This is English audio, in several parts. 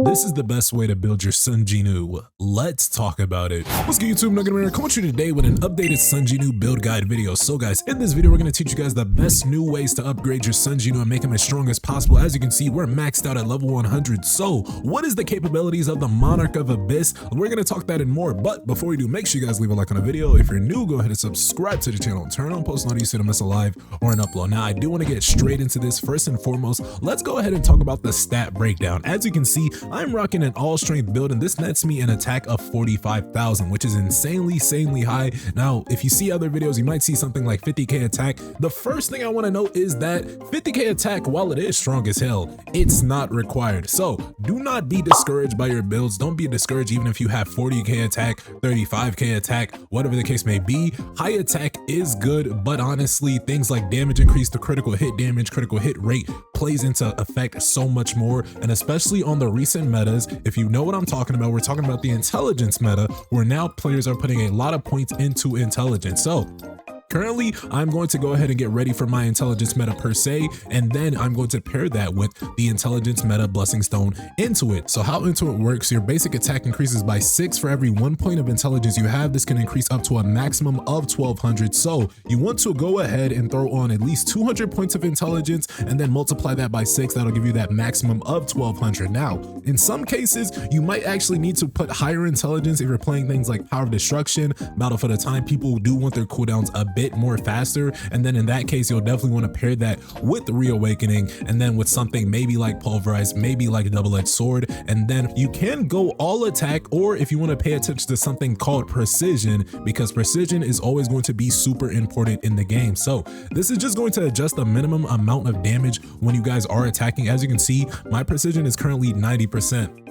This is the best way to build your Sung Jin-Woo. Let's talk about it. What's good, YouTube? NoGoodEman coming to you today with an updated Sung Jin-Woo build guide video. So guys, in this video, we're going to teach you guys the best new ways to upgrade your Sung Jin-Woo and make him as strong as possible. As you can see, we're maxed out at level 100. So what is the capabilities of the Monarch of Abyss? We're going to talk that and more. But before we do, make sure you guys leave a like on the video. If you're new, go ahead and subscribe to the channel and turn on post notifications so you don't miss a live or an upload. Now, I do want to get straight into this. First and foremost, let's go ahead and talk about the stat breakdown. As you can see, I'm rocking an all strength build, and this nets me an attack of 45,000, which is insanely high. Now, if you see other videos, you might see something like 50k attack. The first thing I want to note is that 50k attack, while it is strong as hell, it's not required. So do not be discouraged by your builds. Don't be discouraged even if you have 40k attack, 35k attack, whatever the case may be. High attack is good, but honestly, things like damage increase, the critical hit damage, critical hit rate plays into effect so much more. And especially on the recent metas, if you know what I'm talking about, we're talking about the intelligence meta, where now players are putting a lot of points into intelligence. So currently, I'm going to go ahead and get ready for my intelligence meta per se, and then I'm going to pair that with the intelligence meta blessing stone INTUIT. So how INTUIT works, your basic attack increases by 6 for every 1 point of intelligence you have. This can increase up to a maximum of 1200. So you want to go ahead and throw on at least 200 points of intelligence and then multiply that by 6. That'll give you that maximum of 1200. Now, in some cases, you might actually need to put higher intelligence if you're playing things like Power of Destruction, Battle for the Time. People do want their cooldowns a bit more faster, and then in that case you'll definitely want to pair that with Reawakening, and then with something maybe like Pulverize, maybe like a double-edged sword, and then you can go all attack, or if you want to pay attention to something called precision, because precision is always going to be super important in the game. So this is just going to adjust the minimum amount of damage when you guys are attacking. As you can see, my precision is currently 90%.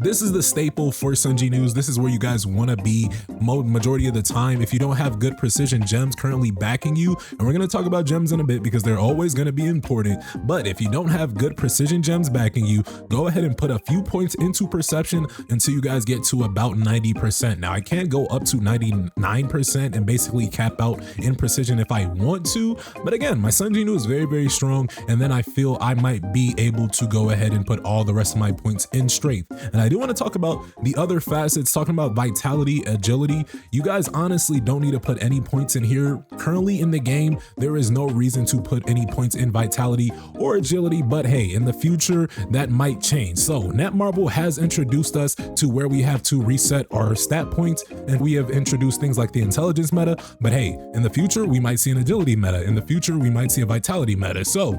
This is the staple for Sung Jin-Woo. This is where you guys want to be majority of the time. If you don't have good precision gems currently backing you, and we're going to talk about gems in a bit because they're always going to be important, but if you don't have good precision gems backing you, go ahead and put a few points into perception until you guys get to about 90%. Now, I can't go up to 99% and basically cap out in precision if I want to, but again, my Sung Jin-Woo is very strong, and then I feel I might be able to go ahead and put all the rest of my points in strength. And I do want to talk about the other facets, talking about vitality, agility. You guys honestly don't need to put any points in here. Currently in the game, there is no reason to put any points in vitality or agility, but hey, in the future, that might change. So Netmarble has introduced us to where we have to reset our stat points, and we have introduced things like the intelligence meta, but hey, in the future, we might see an agility meta. In the future, we might see a vitality meta. So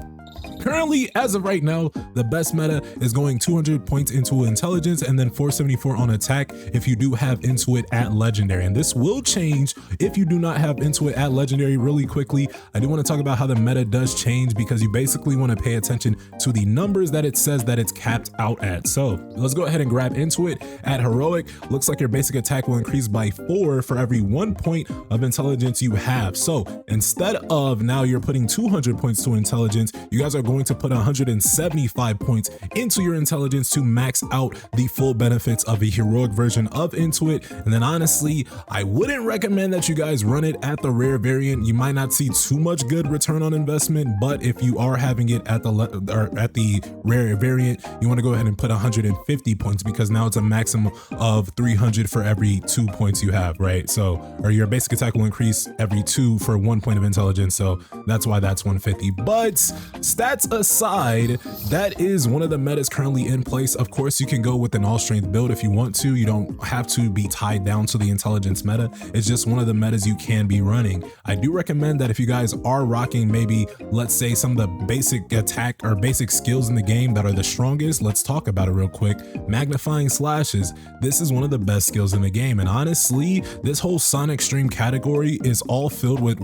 currently, as of right now, the best meta is going 200 points into intelligence and then 474 on attack if you do have INTUIT at legendary. And this will change if you do not have INTUIT at legendary. Really quickly, I do want to talk about how the meta does change, because you basically want to pay attention to the numbers that it says that it's capped out at. So let's go ahead and grab INTUIT at heroic. Looks like your basic attack will increase by 4 for every 1 point of intelligence you have. So instead of now you're putting 200 points to intelligence, you guys are going to put 175 points into your intelligence to max out the full benefits of a heroic version of INTUIT. And then honestly, I wouldn't recommend that you guys run it at the rare variant. You might not see too much good return on investment, but if you are having it at the rare variant, you want to go ahead and put 150 points, because now it's a maximum of 300 for every 2 points you have, right? So, or your basic attack will increase every 2 for 1 point of intelligence. So that's why that's 150. But stats aside, that is one of the metas currently in place. Of course, you can go with an all strength build if you want to. You don't have to be tied down to the intelligence meta. It's just one of the metas you can be running. I do recommend that if you guys are rocking maybe, let's say, some of the basic attack or basic skills in the game that are the strongest, let's talk about it real quick. Magnifying slashes. This is one of the best skills in the game, and honestly, this whole Sonic Stream category is all filled with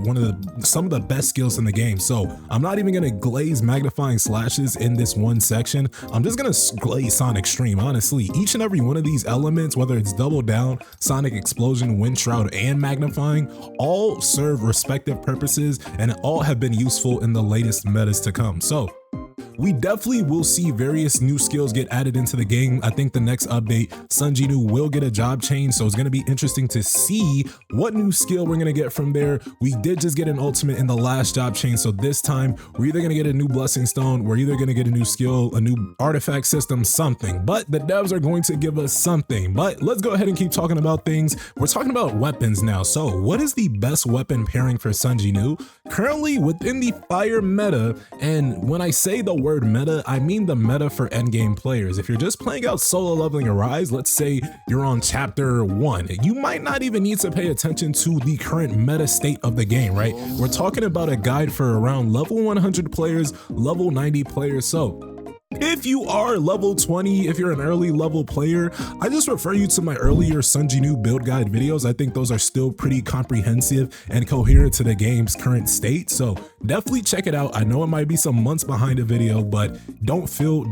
some of the best skills in the game. So I'm not even gonna glaze magnifying slashes in this one section. I'm just gonna glaze Sonic Stream. Honestly, each and every one of these elements, whether it's double down, Sonic Explosion, Wind Shroud, and magnifying, all serve respective purposes and all have been useful in the latest metas to come. So we definitely will see various new skills get added into the game. I think the next update, Sung Jin-Woo will get a job change, so it's going to be interesting to see what new skill we're going to get from there. We did just get an ultimate in the last job change, so this time we're either going to get a new blessing stone, we're either going to get a new skill, a new artifact system, something, but the devs are going to give us something. But let's go ahead and keep talking about things. We're talking about weapons now. So what is the best weapon pairing for Sung Jin-Woo? Currently within the fire meta, and when I say the word meta, I mean the meta for endgame players. If you're just playing out solo leveling Arise, let's say you're on chapter 1, you might not even need to pay attention to the current meta state of the game, right? We're talking about a guide for around level 100 players, level 90 players. So if you are level 20, if you're an early level player, I just refer you to my earlier Sung Jin-Woo build guide videos. I think those are still pretty comprehensive and coherent to the game's current state. So definitely check it out. I know it might be some months behind a video, but don't feel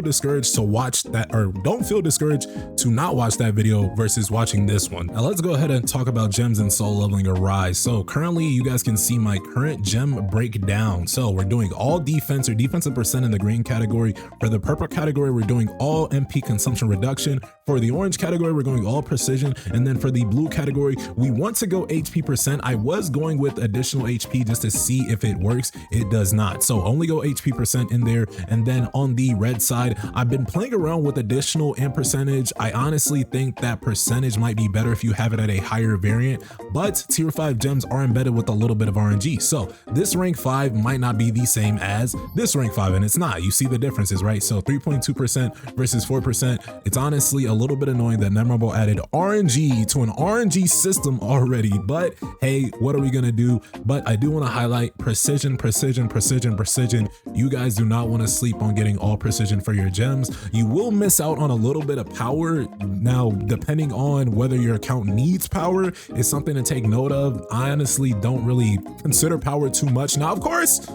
discouraged to watch that, or don't feel discouraged to not watch that video versus watching this one. Now let's go ahead and talk about gems and soul leveling Arise. So currently you guys can see my current gem breakdown. So we're doing all defense or defensive percent in the green category. For the purple category, we're doing all MP consumption reduction. For the orange category, we're going all precision. And then for the blue category, we want to go HP percent. I was going with additional HP just to see if it works. It does not. So only go HP percent in there. And then on the red side, I've been playing around with additional and percentage. I honestly think that percentage might be better if you have it at a higher variant, but tier 5 gems are embedded with a little bit of RNG. So this rank 5 might not be the same as this rank 5, and it's not. You see the differences, right? So 3.2% versus 4%. It's honestly a little bit annoying that Memorable added RNG to an RNG system already, but hey, what are we gonna do? But I do want to highlight precision, precision, precision, precision. You guys do not want to sleep on getting all precision for your gems. You will miss out on a little bit of power. Now, depending on whether your account needs power is something to take note of. I honestly don't really consider power too much. Now, of course,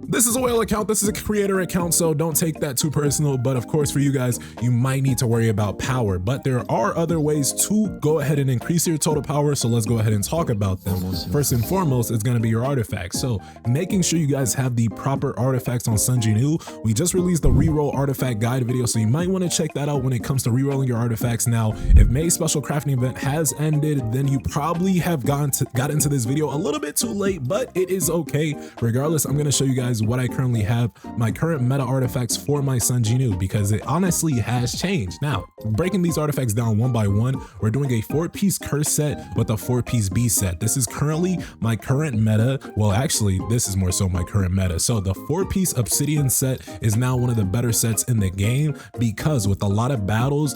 this is a whale account, this is a creator account, so don't take that too personal. But of course, for you guys, you might need to worry about power, but there are other ways to go ahead and increase your total power. So let's go ahead and talk about them. First and foremost, it's going to be your artifacts. So making sure you guys have the proper artifacts on Sung Jin-Woo. We just released the reroll artifact guide video, so you might want to check that out when it comes to rerolling your artifacts. Now, if May's special crafting event has ended, then you probably have got into this video a little bit too late, but it is okay. Regardless, I'm going to show you guys what I currently have, my current meta artifacts for my Sung Jin-Woo, because it honestly has changed. Now, breaking these artifacts down one by one, we're doing a 4-piece curse set with a 4-piece B set. This is currently my current meta. Well, actually, this is more so my current meta. So the 4-piece obsidian set is now one of the better sets in the game, because with a lot of battles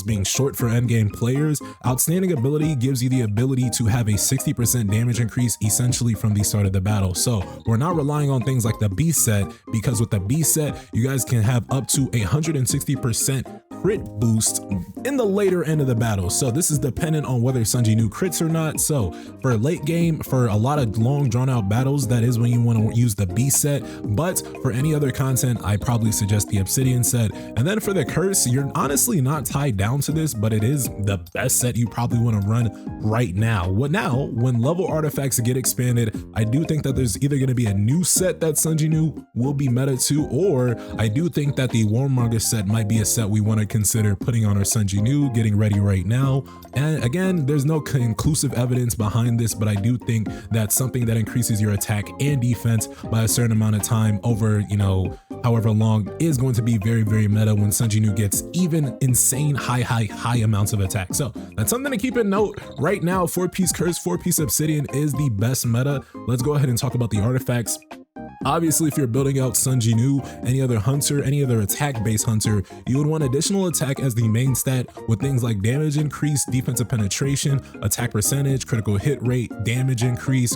being short for endgame players, outstanding ability gives you the ability to have a 60% damage increase essentially from the start of the battle. So we're not relying on things like the B set, because with the B set, you guys can have up to 160% crit boost in the later end of the battle. So this is dependent on whether Sung Jin-Woo crits or not. So for late game, for a lot of long drawn out battles, that is when you want to use the B set. But for any other content, I probably suggest the obsidian set. And then for the curse, you're honestly not tied down to this, but it is the best set you probably want to run right now. When level artifacts get expanded, I do think that there's either going to be a new set that Sung Jin-Woo will be meta to, or I do think that the Warmonger set might be a set we want to consider putting on our Sung Jin-Woo, getting ready right now. And again, there's no conclusive evidence behind this, but I do think that something that increases your attack and defense by a certain amount of time over, however long, is going to be very, very meta when Sung Jin-Woo gets even insane high amounts of attack. So that's something to keep in note. Right now, 4-piece curse, 4-piece obsidian is the best meta. Let's go ahead and talk about the artifacts. Obviously, if you're building out Sung Jin-Woo, any other hunter, any other attack-based hunter, you would want additional attack as the main stat with things like damage increase, defensive penetration, attack percentage, critical hit rate, damage increase,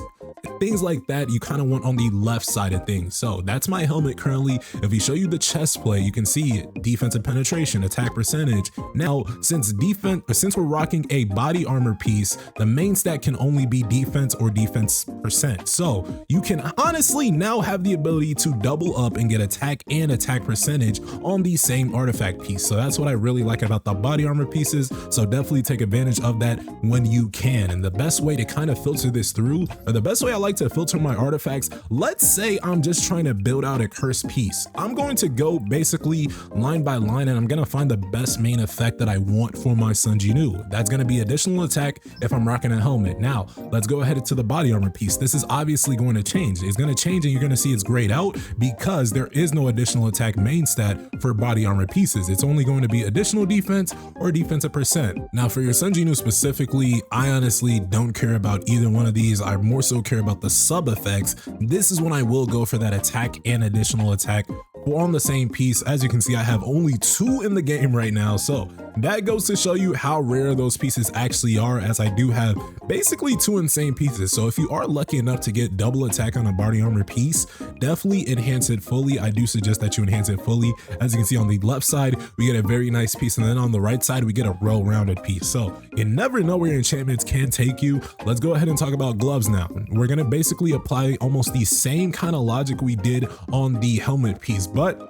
things like that you kind of want on the left side of things. So that's my helmet currently. If we show you the chest plate, you can see defensive penetration, attack percentage. Now, since we're rocking a body armor piece, the main stat can only be defense or defense percent. So you can honestly now have the ability to double up and get attack and attack percentage on the same artifact piece. So that's what I really like about the body armor pieces. So definitely take advantage of that when you can. And the best way to kind of filter this through, or the best way I like to filter my artifacts, let's say I'm just trying to build out a cursed piece. I'm going to go basically line by line, and I'm going to find the best main effect that I want for my Sung Jin-Woo. That's going to be additional attack if I'm rocking a helmet. Now, let's go ahead to the body armor piece. This is obviously going to change. It's going to change, and you're going to see it's grayed out because there is no additional attack main stat for body armor pieces. It's only going to be additional defense or defensive percent. Now, for your Sung Jin-Woo specifically, I honestly don't care about either one of these. I more so care about the sub effects. This is when I will go for that attack and additional attack on the same piece. As you can see, I have only 2 in the game right now, so that goes to show you how rare those pieces actually are, as I do have basically 2 insane pieces. So if you are lucky enough to get double attack on a body armor piece, definitely enhance it fully. I do suggest that you enhance it fully. As you can see on the left side, we get a very nice piece, and then on the right side, we get a well-rounded piece. So you never know where your enchantments can take you. Let's go ahead and talk about gloves now. We're gonna basically apply almost the same kind of logic we did on the helmet piece, but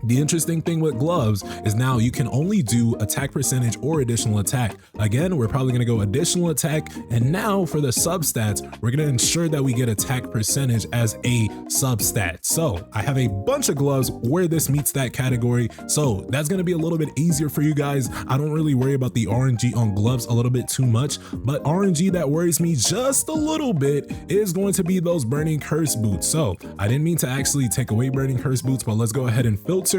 the interesting thing with gloves is now you can only do attack percentage or additional attack. Again, we're probably gonna go additional attack, and now for the substats, we're gonna ensure that we get attack percentage as a substat. So I have a bunch of gloves where this meets that category, so that's gonna be a little bit easier for you guys. I don't really worry about the RNG on gloves a little bit too much, but RNG that worries me just a little bit is going to be those burning curse boots. So I didn't mean to actually take away burning curse boots, but let's go ahead and filter.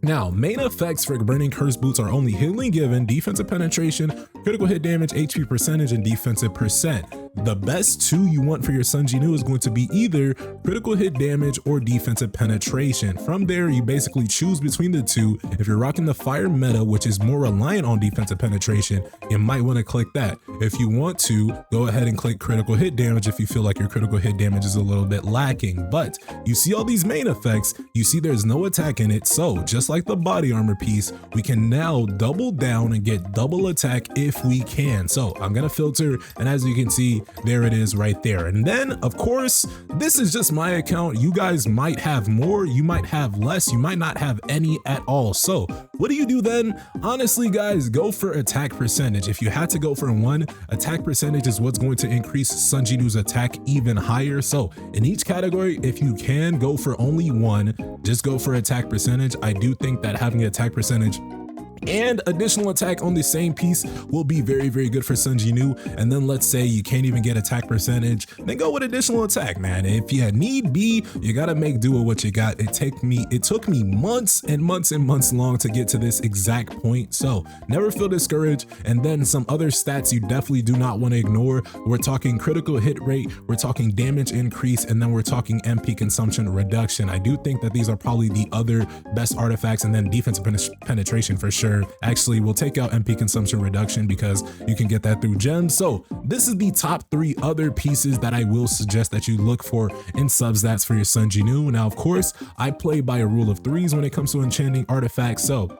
Now, main effects for burning curse boots are only healing given, defensive penetration, critical hit damage, HP percentage, and defensive percent. The best 2 you want for your Sung Jin-Woo is going to be either critical hit damage or defensive penetration. From there, you basically choose between the 2. If you're rocking the fire meta, which is more reliant on defensive penetration, you might want to click that. If you want to, go ahead and click critical hit damage if you feel like your critical hit damage is a little bit lacking. But you see all these main effects, you see there's no attack in it, so just like the body armor piece, we can now double down and get double attack if we can. So I'm gonna filter, and as you can see, there it is right there. And then, of course, this is just my account. You guys might have more, you might have less, you might not have any at all. So what do you do then? Honestly, guys, go for attack percentage. If you had to go for one, attack percentage is what's going to increase Sung Jin-Woo's attack even higher. So in each category, if you can go for only one, just go for attack percentage. I do think that having attack percentage and additional attack on the same piece will be very, very good for Sung Jin-Woo. And then let's say you can't even get attack percentage, then go with additional attack, man. If you need be, you gotta make do with what you got. It took me months and months and months long to get to this exact point. So never feel discouraged. And then some other stats you definitely do not want to ignore. We're talking critical hit rate, we're talking damage increase, and then we're talking MP consumption reduction. I do think that these are probably the other best artifacts, and then defensive penetration for sure. Actually, we'll take out MP consumption reduction because you can get that through gems. So this is the top 3 other pieces that I will suggest that you look for in substats for your Sung Jin-Woo. Now, of course, I play by a rule of 3s when it comes to enchanting artifacts. So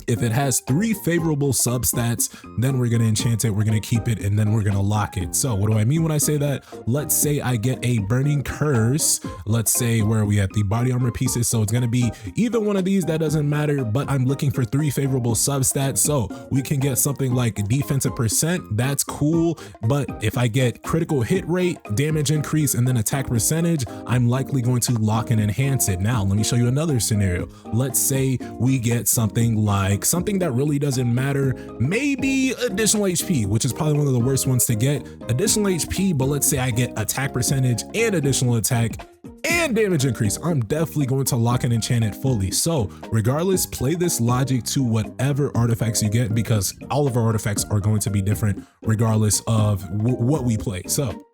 if it has 3 favorable substats, then we're going to enchant it, we're going to keep it, and then we're going to lock it. So what do I mean when I say that? Let's say I get a burning curse. Let's say, where are we at? The body armor pieces. So it's going to be either one of these, that doesn't matter, but I'm looking for 3 favorable substats. So we can get something like defensive percent. That's cool. But if I get critical hit rate, damage increase, and then attack percentage, I'm likely going to lock and enhance it. Now, let me show you another scenario. Let's say we get something like something that really doesn't matter, maybe additional HP, which is probably one of the worst ones to get. Additional HP, but let's say I get attack percentage and additional attack and damage increase. I'm definitely going to lock and enchant it fully. So regardless, play this logic to whatever artifacts you get, because all of our artifacts are going to be different regardless of what we play. So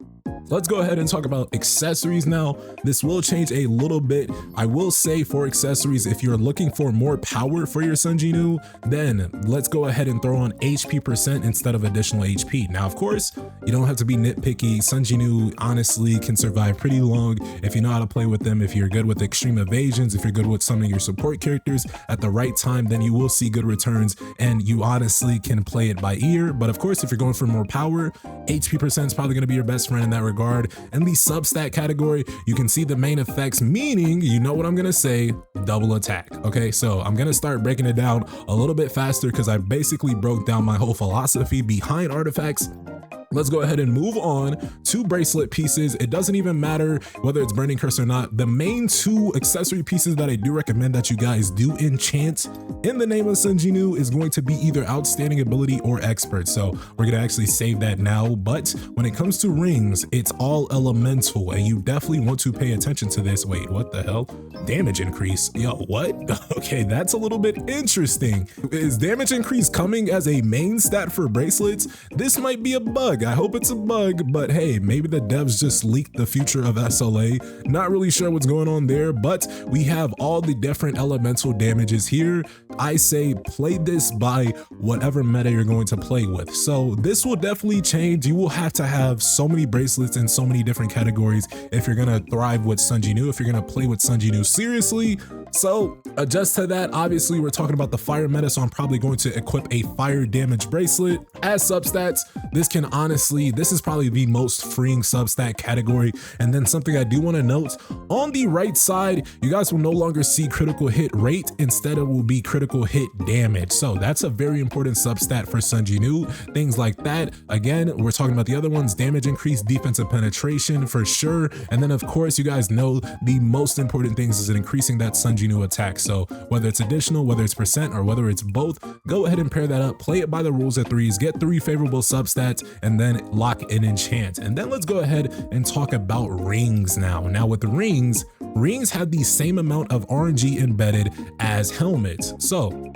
let's go ahead and talk about accessories now. This will change a little bit. I will say for accessories, if you're looking for more power for your Sung Jin-Woo, then let's go ahead and throw on HP percent instead of additional HP. Now, of course, you don't have to be nitpicky. Sung Jin-Woo honestly can survive pretty long if you know how to play with them. If you're good with extreme evasions, if you're good with summoning your support characters at the right time, then you will see good returns, and you honestly can play it by ear. But of course, if you're going for more power, HP percent is probably going to be your best friend in that regard. In the substat category, you can see the main effects, meaning, you know what I'm gonna say, double attack. Okay, so I'm gonna start breaking it down a little bit faster because I basically broke down my whole philosophy behind artifacts. let's go ahead and move on to bracelet pieces. It doesn't even matter whether it's Burning Curse or not. The main two accessory pieces that I do recommend that you guys do enchant in the name of Sung Jin-Woo is going to be either Outstanding Ability or Expert. So we're gonna actually save that now. But when it comes to rings, it's all elemental, and you definitely want to pay attention to this. Wait, what the hell? Damage increase. Yo, what? Okay, that's a little bit interesting. Is damage increase coming as a main stat for bracelets? This might be a bug. I hope it's a bug, but hey, maybe the devs just leaked the future of SLA. Not really sure what's going on there, but we have all the different elemental damages here. I say play this by whatever meta you're going to play with. So this will definitely change. You will have to have so many bracelets in so many different categories if you're gonna thrive with Sung Jin-Woo, if you're gonna play with Sung Jin-Woo seriously. So adjust to that. Obviously, we're talking about the fire meta, so I'm probably going to equip a fire damage bracelet as substats. This is probably the most freeing substat category. And then something I do want to note, on the right side, you guys will no longer see critical hit rate. Instead, it will be critical hit damage. So that's a very important substat for Sung Jin-Woo. Things like that. Again, we're talking about the other ones, damage increase, defensive penetration for sure. And then of course, you guys know the most important things is increasing that Sung Jin-Woo attack. So whether it's additional, whether it's percent, or whether it's both, go ahead and pair that up, play it by the rules of threes, get 3 favorable substats, and then lock in enchant. And then let's go ahead and talk about rings now. Now with the rings have the same amount of RNG embedded as helmets. So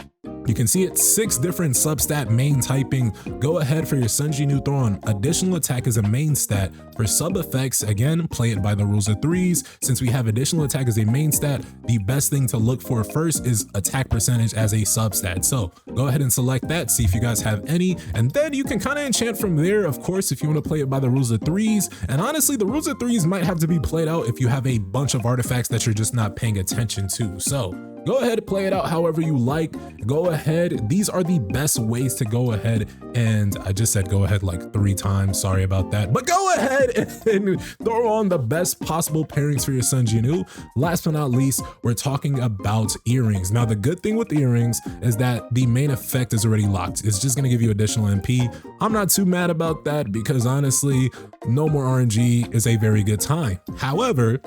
you can see it's 6 different substat main typing. Go ahead for your Sung Jin-Woo, throw on additional attack as a main stat. For sub effects, again, play it by the rules of threes. Since we have additional attack as a main stat, the best thing to look for first is attack percentage as a substat. So go ahead and select that, see if you guys have any, and then you can kind of enchant from there, of course, if you want to play it by the rules of threes. And honestly, the rules of threes might have to be played out if you have a bunch of artifacts that you're just not paying attention to. So go ahead and play it out however you like. Go ahead. These are the best ways to go ahead. And I just said go ahead like 3 times. Sorry about that. But go ahead and throw on the best possible pairings for your Sung Jin-Woo. Last but not least, we're talking about earrings. Now, the good thing with earrings is that the main effect is already locked. It's just going to give you additional MP. I'm not too mad about that because honestly, no more RNG is a very good time. However,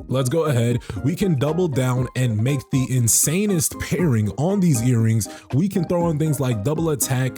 let's go ahead. We can double down and make the insanest pairing on these earrings. We can throw on things like double attack,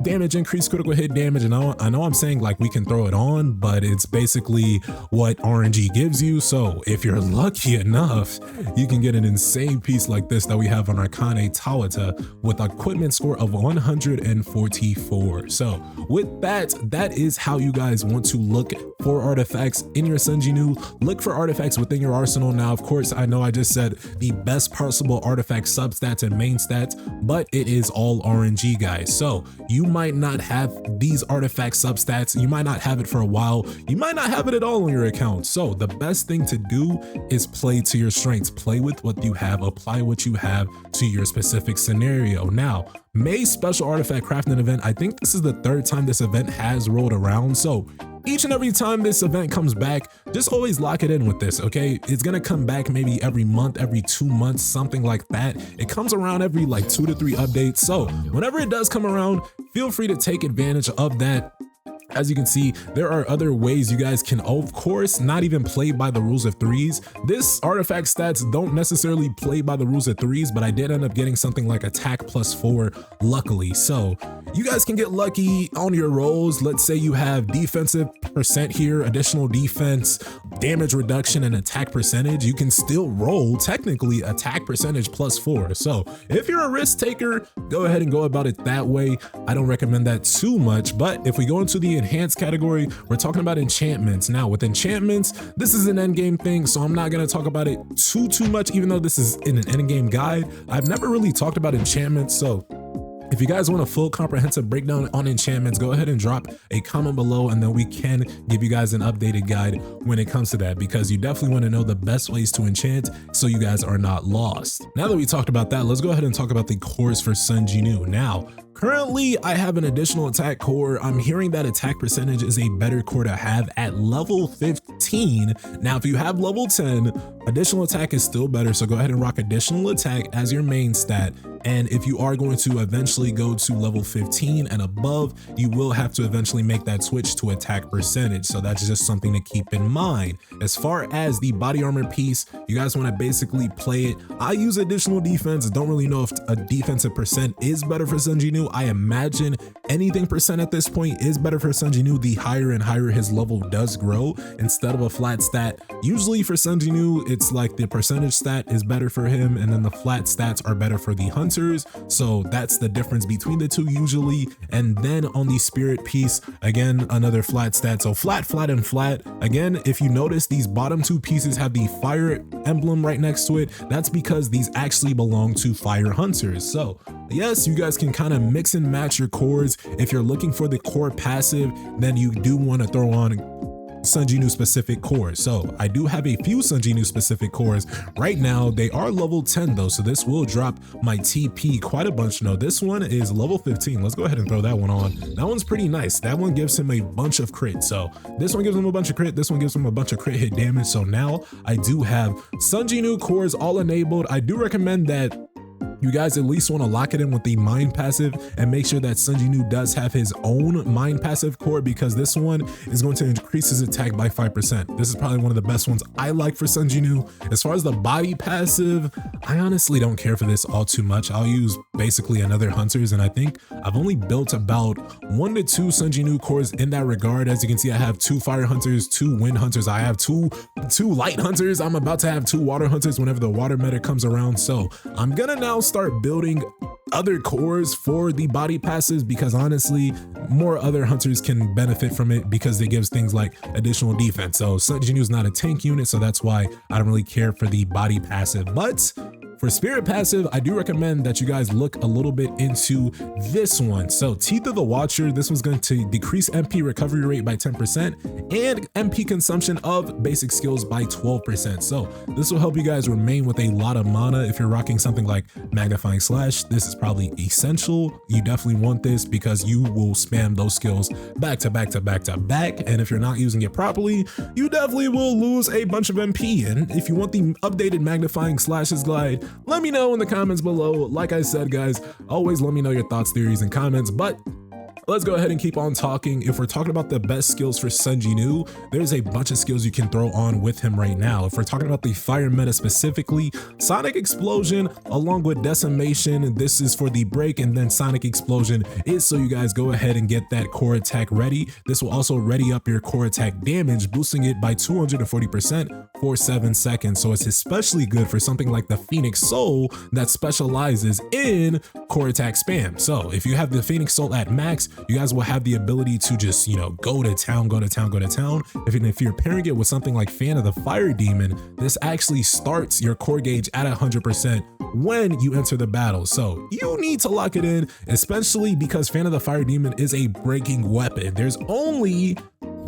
damage increase, critical hit damage. And I know I'm saying like we can throw it on, but it's basically what RNG gives you. So if you're lucky enough, you can get an insane piece like this that we have on our Kane Tawata with equipment score of 144. So with that, that is how you guys want to look for artifacts in your Sung Jin-Woo. Look for artifacts within your arsenal. Now, of course, I know I just said the best possible artifact substats and main stats, but it is all RNG, guys. So you might not have these artifact substats. You might not have it for a while. You might not have it at all on your account. So the best thing to do is play to your strengths. Play with what you have, apply what you have to your specific scenario. Now, May special artifact crafting event. I think this is the 3rd time this event has rolled around. So each and every time this event comes back, just always lock it in with this, okay? It's gonna come back maybe every month, every 2 months, something like that. It comes around every like 2 to 3 updates. So whenever it does come around, feel free to take advantage of that. As you can see, there are other ways you guys can, of course, not even play by the rules of threes. This artifact stats don't necessarily play by the rules of threes, but I did end up getting something like attack +4, luckily. So you guys can get lucky on your rolls. Let's say you have defensive percent here, additional defense, damage reduction, and attack percentage. You can still roll technically attack percentage +4. So if you're a risk taker, go ahead and go about it that way. I don't recommend that too much, but if we go into the enhanced category, we're talking about enchantments. Now with enchantments, this is an endgame thing, so I'm not going to talk about it too much, even though this is in an endgame guide. I've never really talked about enchantments, so if you guys want a full comprehensive breakdown on enchantments, go ahead and drop a comment below, and then we can give you guys an updated guide when it comes to that, because you definitely want to know the best ways to enchant so you guys are not lost. Now that we talked about that, let's go ahead and talk about the cores for Sung Jin-Woo. Now, Currently, I have an additional attack core. I'm hearing that attack percentage is a better core to have at level 15. Now, if you have level 10, additional attack is still better, so go ahead and rock additional attack as your main stat. And if you are going to eventually go to level 15 and above, you will have to eventually make that switch to attack percentage. So that's just something to keep in mind. As far as the body armor piece, you guys want to basically play it. I use additional defense. Don't really know if a defensive percent is better for Sung Jin-Woo. I imagine anything percent at this point is better for Sung Jin-Woo. The higher and higher his level does grow instead of a flat stat. Usually for Sung Jin-Woo, it's like the percentage stat is better for him, and then the flat stats are better for the hunters. So that's the difference between the two usually. And then on the spirit piece, again, another flat stat. So flat, flat, and flat. Again, if you notice, these bottom two pieces have the fire emblem right next to it. That's because these actually belong to fire hunters. So yes, you guys can kind of mix and match your cores. If you're looking for the core passive, then you do want to throw on Sung Jin-Woo specific cores. So I do have a few Sung Jin-Woo specific cores right now. They are level 10 though, so this will drop my TP quite a bunch. No, this one is level 15. Let's go ahead and throw that one on. That one's pretty nice. That one gives him a bunch of crit. So this one gives him a bunch of crit. This one gives him a bunch of crit hit damage. So now I do have Sung Jin-Woo cores all enabled. I do recommend that you guys at least want to lock it in with the mind passive and make sure that Sung Jin-Woo does have his own mind passive core, because this one is going to increase his attack by 5%. This is probably one of the best ones I like for Sung Jin-Woo. As far as the body passive, I honestly don't care for this all too much. I'll use basically another hunters, and I think I've only built about 1 to 2 Sung Jin-Woo cores in that regard. As you can see, I have 2 fire hunters, 2 wind hunters. I have two light hunters. I'm about to have 2 water hunters whenever the water meta comes around. So I'm gonna now start building other cores for the body passives, because honestly, more other hunters can benefit from it because it gives things like additional defense. So Sung Jin-Woo is not a tank unit, so that's why I don't really care for the body passive. But for spirit passive, I do recommend that you guys look a little bit into this one. So Teeth of the Watcher, this one's going to decrease MP recovery rate by 10% and MP consumption of basic skills by 12%. So this will help you guys remain with a lot of mana. If you're rocking something like Magnifying Slash, this is probably essential. You definitely want this because you will spam those skills back to back to back to back. And if you're not using it properly, you definitely will lose a bunch of MP. And if you want the updated Magnifying Slashes guide, let me know in the comments below. Like I said, guys, always let me know your thoughts, theories, and comments. But let's go ahead and keep on talking. If we're talking about the best skills for Sung Jin-Woo, there's a bunch of skills you can throw on with him right now. If we're talking about the fire meta specifically, Sonic Explosion along with Decimation, this is for the break, and then Sonic Explosion is so you guys go ahead and get that core attack ready. This will also ready up your core attack damage, boosting it by 240% for 7 seconds. So it's especially good for something like the Phoenix Soul that specializes in core attack spam. So if you have the Phoenix Soul at max, you guys will have the ability to just, you know, go to town, go to town, go to town. If you're pairing it with something like Fan of the Fire Demon, this actually starts your core gauge at 100% when you enter the battle. So you need to lock it in, especially because Fan of the Fire Demon is a breaking weapon. There's only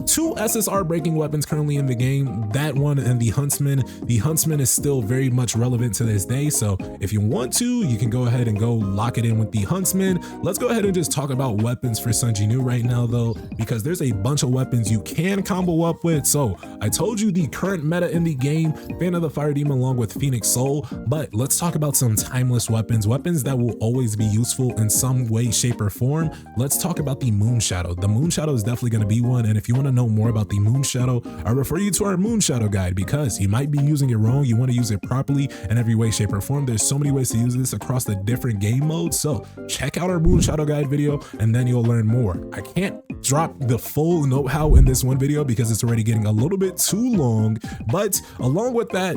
2 SSR breaking weapons currently in the game, that one and the Huntsman. The Huntsman is still very much relevant to this day, so if you want to, you can go ahead and go lock it in with the Huntsman. Let's go ahead and just talk about weapons for Sung Jin-Woo right now though, because there's a bunch of weapons you can combo up with. So I told you the current meta in the game, Fan of the Fire Demon along with Phoenix Soul, but let's talk about some timeless weapons that will always be useful in some way, shape, or form. Let's talk about the Moon Shadow. The Moon Shadow is definitely going to be one, and if you want to know more about the Moon Shadow, I refer you to our Moon Shadow guide, because you might be using it wrong. You want to use it properly in every way, shape, or form. There's so many ways to use this across the different game modes. So check out our Moon Shadow guide video and then you'll learn more. I can't drop the full know-how in this one video because it's already getting a little bit too long, but along with that,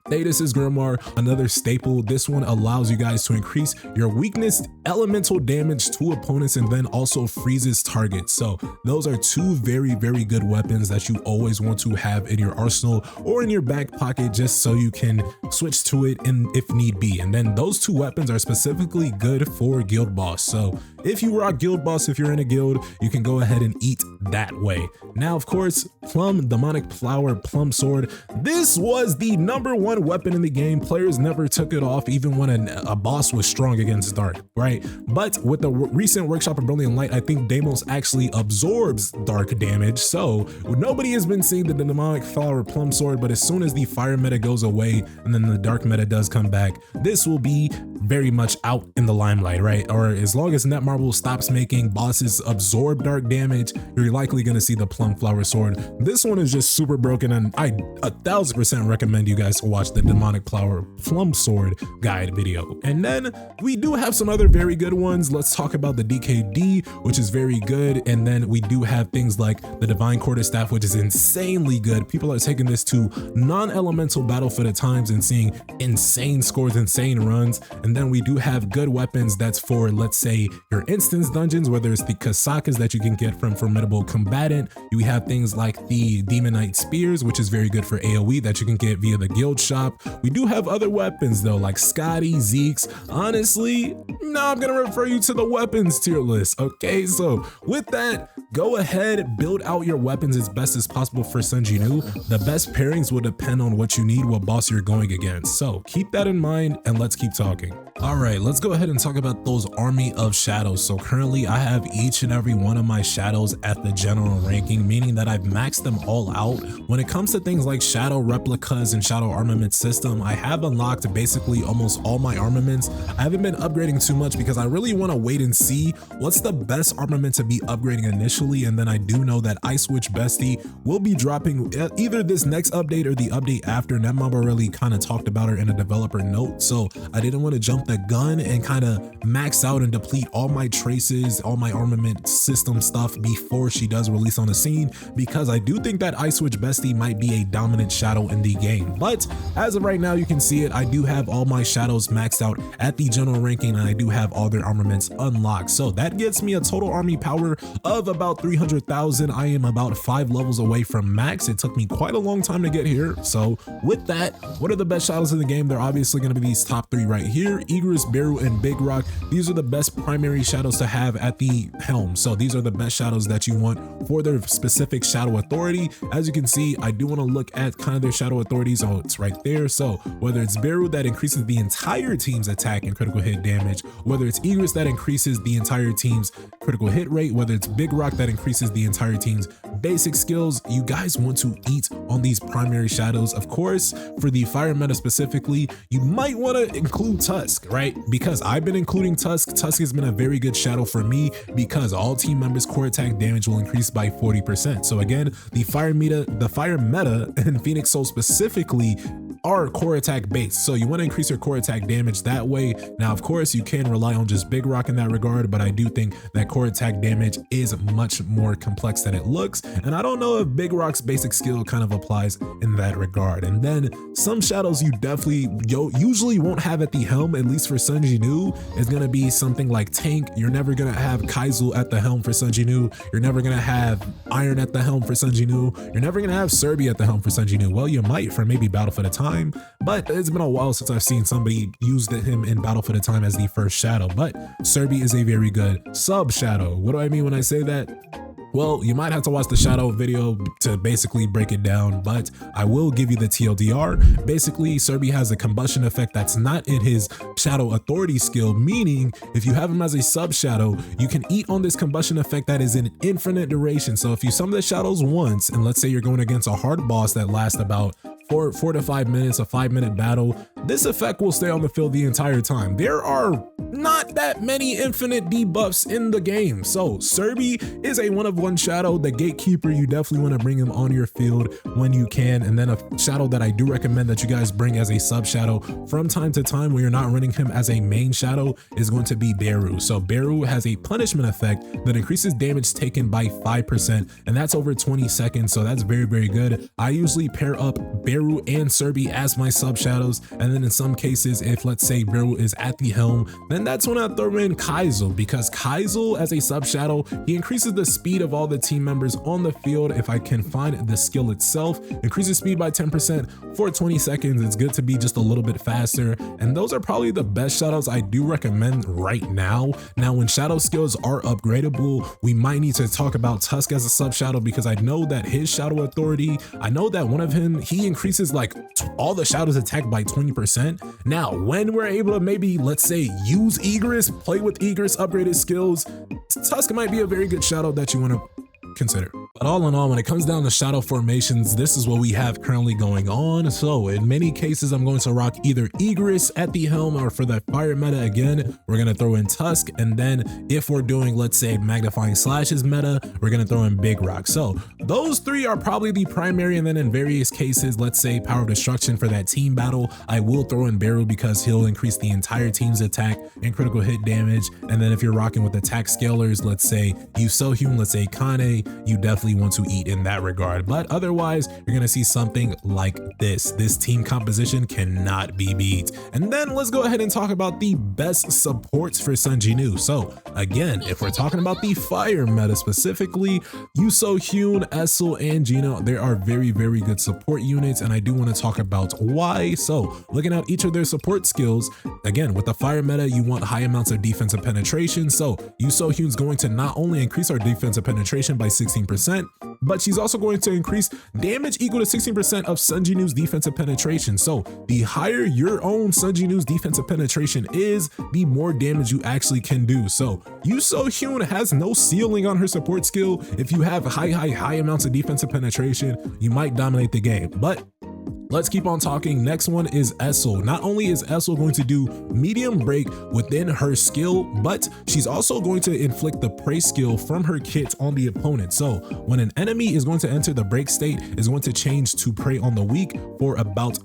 Thetis' Grimoire, another staple. This one allows you guys to increase your weakness elemental damage to opponents and then also freezes targets. So those are 2 very, very good weapons that you always want to have in your arsenal or in your back pocket, just so you can switch to it if need be. And then those 2 weapons are specifically good for Guild Boss. So if you rock Guild Boss, if you're in a guild, you can go ahead and eat that way. Now, of course, Plum, Demonic Flower, Plum Sword. This was the #1 #1 weapon in the game. Players never took it off even when a boss was strong against Dark, right? But with the recent workshop of Brilliant Light, I think Deimos actually absorbs Dark damage. So nobody has been seeing the Demonic Flower Plum Sword, but as soon as the fire meta goes away and then the Dark meta does come back, this will be very much out in the limelight, right? Or as long as Netmarble stops making bosses absorb Dark damage, you're likely going to see the Plum Flower Sword. This one is just super broken, and I 1000% recommend you guys to watch the Demonic Flower Plum Sword guide video. And then we do have some other very good ones. Let's talk about the DKD, which is very good. And then we do have things like the Divine Quarterstaff, which is insanely good. People are taking this to non-elemental battlefield at times and seeing insane scores, insane runs. And then we do have good weapons that's for, let's say, your instance dungeons, whether it's the Kasakas that you can get from Formidable Combatant. You have things like the Demonite Spears, which is very good for AoE that you can get via the guild shop. We do have other weapons though, like Scotty, Zeke's. Honestly, now I'm gonna refer you to the weapons tier list. Okay, so with that, go ahead, build out your weapons as best as possible for Sung Jin-Woo. The best pairings will depend on what you need, what boss you're going against. So keep that in mind and let's keep talking. All right, let's go ahead and talk about those army of shadows. So currently I have each and every one of my shadows at the general ranking, meaning that I've maxed them all out. When it comes to things like shadow replicas and shadow armament system, I have unlocked basically almost all my armaments. I haven't been upgrading too much because I really want to wait and see what's the best armament to be upgrading initially. And then I do know that Ice Witch Bestie will be dropping either this next update or the update after. Netmob already kind of talked about her in a developer note, so I didn't want to jump the gun and kind of max out and deplete all my traces, all my armament system stuff before she does release on the scene, because I do think that Ice Witch Bestie might be a dominant shadow in the game. But as of right now, you can see it, I do have all my shadows maxed out at the general ranking, and I do have all their armaments unlocked. So that gets me a total army power of about 300,000. I am about 5 levels away from max. It took me quite a long time to get here. So with that, what are the best shadows in the game? They're obviously going to be these top 3 right here: Igris, Beru, and Big Rock. These are the best primary shadows to have at the helm. So these are the best shadows that you want for their specific shadow authority. As you can see, I do want to look at kind of their shadow authorities. Oh, it's right there. So whether it's Beru that increases the entire team's attack and critical hit damage, whether it's Igris that increases the entire team's critical hit rate, whether it's Big Rock that increases the entire team's basic skills, you guys want to eat on these primary shadows. Of course, for the fire meta specifically, you might want to include Tusk, right? Because I've been including Tusk. Tusk has been a very good shadow for me because all team members' core attack damage will increase by 40%. So again, the fire meta and Phoenix Soul specifically are core attack based, so you want to increase your core attack damage that way. Now of course you can rely on just Big Rock in that regard, but I do think that core attack damage is much more complex than it looks, and I don't know if Big Rock's basic skill kind of applies in that regard. And then some shadows you definitely usually won't have at the helm, at least for Sung Jin-Woo, is going to be something like Tank. You're never going to have Kaizul at the helm for Sung Jin-Woo. You're never going to have Iron at the helm for Sung Jin-Woo. You're never going to have Serbi at the helm for Sung Jin-Woo. Well, you might for maybe Battle for the Time, but it's been a while since I've seen somebody use him in Battle for the Time as the first shadow. But Serbi is a very good sub shadow. What do I mean when I say that? Well, you might have to watch the shadow video to basically break it down, but I will give you the TLDR. Basically, Serbi has a combustion effect that's not in his shadow authority skill, meaning if you have him as a sub shadow, you can eat on this combustion effect that is in infinite duration. So if you summon the shadows once, and let's say you're going against a hard boss that lasts about 4 to 5 minutes, a 5-minute battle, this effect will stay on the field the entire time. There are not that many infinite debuffs in the game. So Serbi is a one-of-one shadow. The Gatekeeper, you definitely want to bring him on your field when you can. And then a shadow that I do recommend that you guys bring as a sub shadow from time to time when you're not running him as a main shadow is going to be Beru. So Beru has a punishment effect that increases damage taken by 5%, and that's over 20 seconds. So that's very, very good. I usually pair up Beru and Serbi as my sub shadows, and then in some cases, if let's say Beru is at the helm, then And that's when I throw in Kaizel, because Kaizel as a sub shadow, he increases the speed of all the team members on the field. If I can find the skill itself, increases speed by 10% for 20 seconds. It's good to be just a little bit faster. And those are probably the best shadows I do recommend right now. Now, when shadow skills are upgradable, we might need to talk about Tusk as a sub shadow, because I know that his shadow authority, I know that one of him, he increases like all the shadows attack by 20%. Now, when we're able to maybe, let's say, use Egress, play with Egress upgraded skills, Tusk might be a very good shadow that you want to consider. But all in all, when it comes down to shadow formations, this is what we have currently going on. So in many cases, I'm going to rock either Egress at the helm, or for that fire meta, again, we're going to throw in Tusk. And then if we're doing, let's say, magnifying slashes meta, we're going to throw in Big Rock. So those three are probably the primary. And then in various cases, let's say power of destruction for that team battle, I will throw in Beryl, because he'll increase the entire team's attack and critical hit damage. And then if you're rocking with attack scalers, let's say you Sohyun, let's say Kane, you definitely want to eat in that regard. But otherwise, you're gonna see something like this. This team composition cannot be beat. And then let's go ahead and talk about the best supports for Sung Jin-Woo. So again, if we're talking about the fire meta specifically, Yoo So-hyun, Essel, and Gina, there are very, very good support units, and I do want to talk about why. So looking at each of their support skills, again, with the fire meta, you want high amounts of defensive penetration. So Yoo So-hyun's going to not only increase our defensive penetration by 16%, but she's also going to increase damage equal to 16% of Sung Jin-Woo's defensive penetration. So the higher your own Sung Jin-Woo's defensive penetration is, the more damage you actually can do. So Yoo So-hyun has no ceiling on her support skill. If you have high amounts of defensive penetration, you might dominate the game. But let's keep on talking. Next one is Essel. Not only is Essel going to do medium break within her skill, but she's also going to inflict the prey skill from her kit on the opponent. So when an enemy is going to enter the break state, is going to change to prey on the weak for about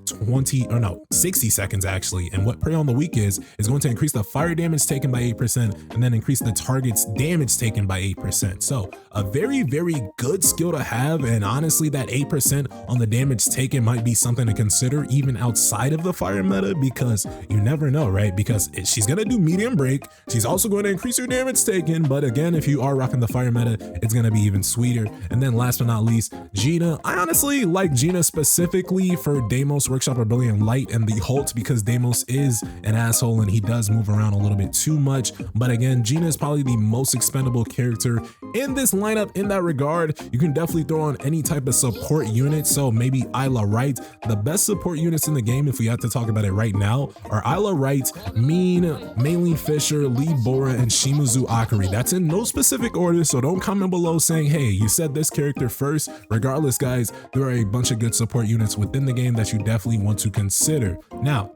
60 seconds actually. And what prey on the weak is going to increase the fire damage taken by 8% and then increase the target's damage taken by 8%. So a very, very good skill to have. And honestly, that 8% on the damage taken might be something to consider even outside of the fire meta, because you never know, right? Because she's gonna do medium break, she's also going to increase her damage taken, but again, if you are rocking the fire meta, it's gonna be even sweeter. And then last but not least, Gina. I honestly like Gina specifically for Deimos, Workshop Rebellion Light, and the Holt, because Deimos is an asshole and he does move around a little bit too much. But again, Gina is probably the most expendable character in this lineup in that regard. You can definitely throw on any type of support unit. So maybe Isla Wright. The best support units in the game, if we have to talk about it right now, are Isla Wright, Mean, Maylene Fisher, Lee Bora, and Shimizu Akari. That's in no specific order, so don't comment below saying, hey, you said this character first. Regardless, guys, there are a bunch of good support units within the game that you definitely want to consider. Now,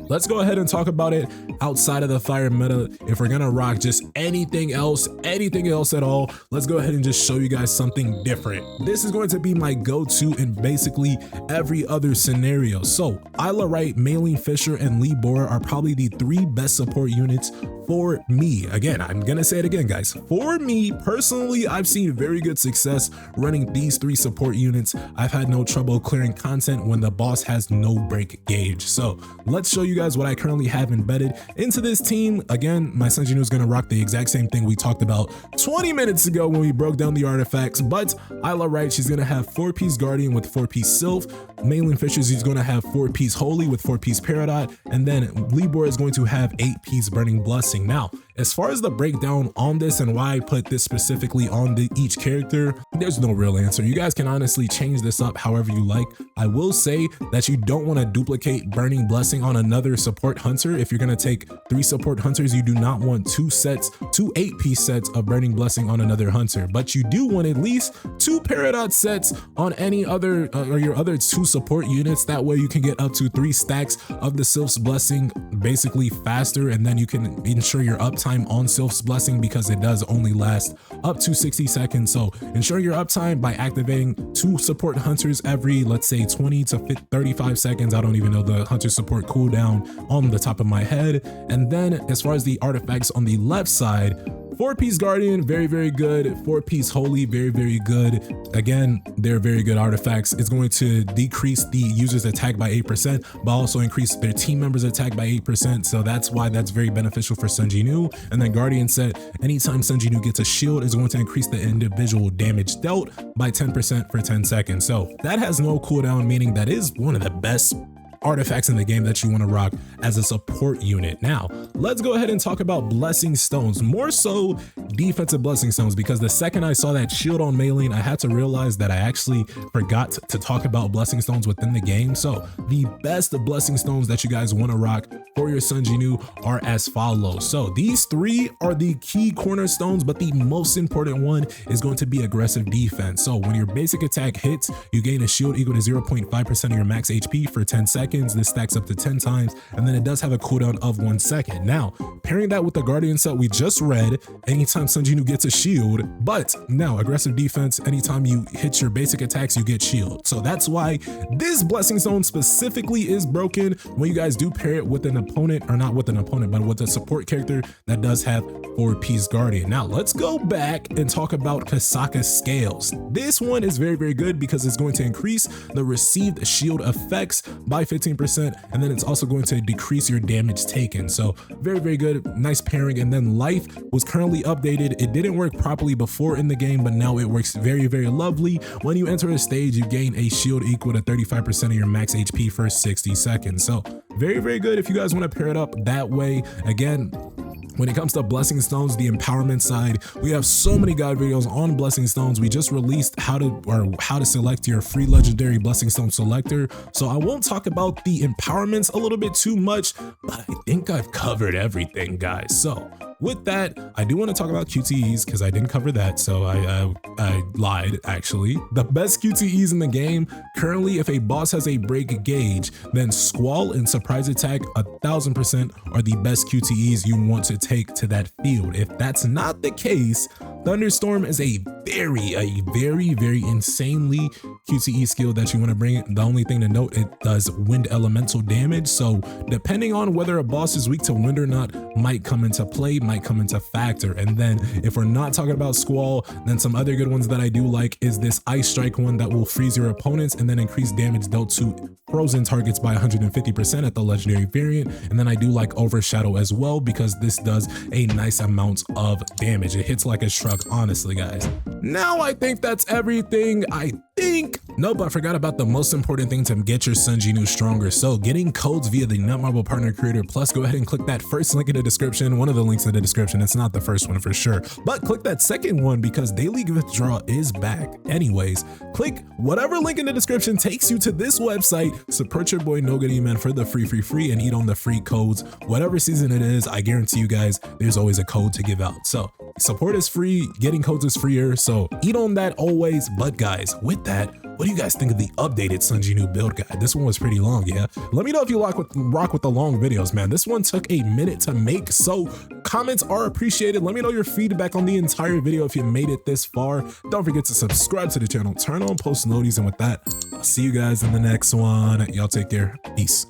let's go ahead and talk about it outside of the fire meta. If we're gonna rock just anything else at all, let's go ahead and just show you guys something different. This is going to be my go-to in basically every other scenario. So Isla Wright, Maylene Fisher, and Lee Bora are probably the three best support units for me. Again, I'm gonna say it again, guys. For me personally, I've seen very good success running these three support units. I've had no trouble clearing content when the boss has no break gauge. So let's show you guys what I currently have embedded into this team. Again, my Sung Jin-Woo is gonna rock the exact same thing we talked about 20 minutes ago when we broke down the artifacts. But Isla Wright, she's gonna have 4-piece Guardian with 4-piece Sylph. Maylene Fisher, she's gonna have 4-piece Holy with 4-piece Peridot. And then Lee Bora is going to have 8-piece Burning Blessing. Now, as far as the breakdown on this and why I put this specifically on each character, there's no real answer. You guys can honestly change this up however you like. I will say that you don't want to duplicate Burning Blessing on another support hunter. If you're going to take 3 support hunters, you do not want 2 8-piece sets of Burning Blessing on another hunter, but you do want at least 2 Peridot sets on any other or your other 2 support units. That way you can get up to 3 stacks of the Sylph's Blessing basically faster, and then you can ensure your uptime on Sylph's Blessing, because it does only last up to 60 seconds. So ensure your uptime by activating 2 support hunters every, let's say, 20 to 35 seconds. I don't even know the hunter support cooldown on the top of my head. And then as far as the artifacts on the left side, 4-piece Guardian, very, very good. 4-piece Holy, very, very good. Again, they're very good artifacts. It's going to decrease the user's attack by 8%, but also increase their team members' attack by 8%. So that's why that's very beneficial for Sung Jin-Woo. And then Guardian set, anytime Sung Jin-Woo gets a shield, is going to increase the individual damage dealt by 10% for 10 seconds. So that has no cooldown, meaning that is one of the best artifacts in the game that you want to rock as a support unit. Now, let's go ahead and talk about blessing stones, more so defensive blessing stones, because the second I saw that shield on Mei Lane, I had to realize that I actually forgot to talk about blessing stones within the game. So the best blessing stones that you guys want to rock for your Sung Jin-Woo are as follows. So these 3 are the key cornerstones, but the most important one is going to be aggressive defense. So when your basic attack hits, you gain a shield equal to 0.5% of your max HP for 10 seconds. This stacks up to 10 times, and then it does have a cooldown of 1 second. Now, pairing that with the Guardian set we just read, anytime Sung Jin-Woo gets a shield, but now aggressive defense, anytime you hit your basic attacks, you get shield. So that's why this blessing stone specifically is broken when you guys do pair it with an opponent, or not with an opponent, but with a support character that does have 4-piece Guardian. Now, let's go back and talk about Kasaka Scales. This one is very, very good because it's going to increase the received shield effects by 15%, and then it's also going to decrease your damage taken. So very, very good, nice pairing. And then Life was currently updated. It didn't work properly before in the game, but now it works very, very lovely. When you enter a stage, you gain a shield equal to 35% of your max HP for 60 seconds. So very, very good if you guys want to pair it up that way. Again, when it comes to blessing stones, the empowerment side, we have so many guide videos on blessing stones. We just released how to select your free legendary blessing stone selector. So I won't talk about the empowerments a little bit too much, but I think I've covered everything, guys. So with that, I do want to talk about QTEs because I didn't cover that, so I lied actually. The best QTEs in the game currently, if a boss has a break gauge, then Squall and Surprise Attack 1000% are the best QTEs you want to take to that field. If that's not the case, Thunderstorm is a very insanely QTE skill that you want to bring. The only thing to note, it does wind elemental damage, so depending on whether a boss is weak to wind or not might come into play, might come into factor. And then if we're not talking about Squall, then some other good ones that I do like is this Ice Strike one that will freeze your opponents and then increase damage dealt to frozen targets by 150% at the legendary variant. And then I do like Overshadow as well because this does a nice amount of damage. It hits like a truck, honestly, guys. Now I think that's everything. Nope, I forgot about the most important thing to get your Sung Jin-Woo stronger. So getting codes via the Netmarble Partner Creator Plus, go ahead and click that first link in the description. One of the links in the description. It's not the first one for sure, but click that second one because daily withdrawal is back. Anyways, click whatever link in the description takes you to this website. Support your boy NoGoodEman for the free and eat on the free codes. Whatever season it is, I guarantee you guys, there's always a code to give out. So support is free, getting codes is freer, so eat on that always. But guys, with that, what do you guys think of the updated Sung Jin-Woo build guide? This one was pretty long, yeah? Let me know if you rock with the long videos, man. This one took a minute to make, so comments are appreciated. Let me know your feedback on the entire video if you made it this far. Don't forget to subscribe to the channel, turn on post notifications, and with that, I'll see you guys in the next one. Y'all take care. Peace.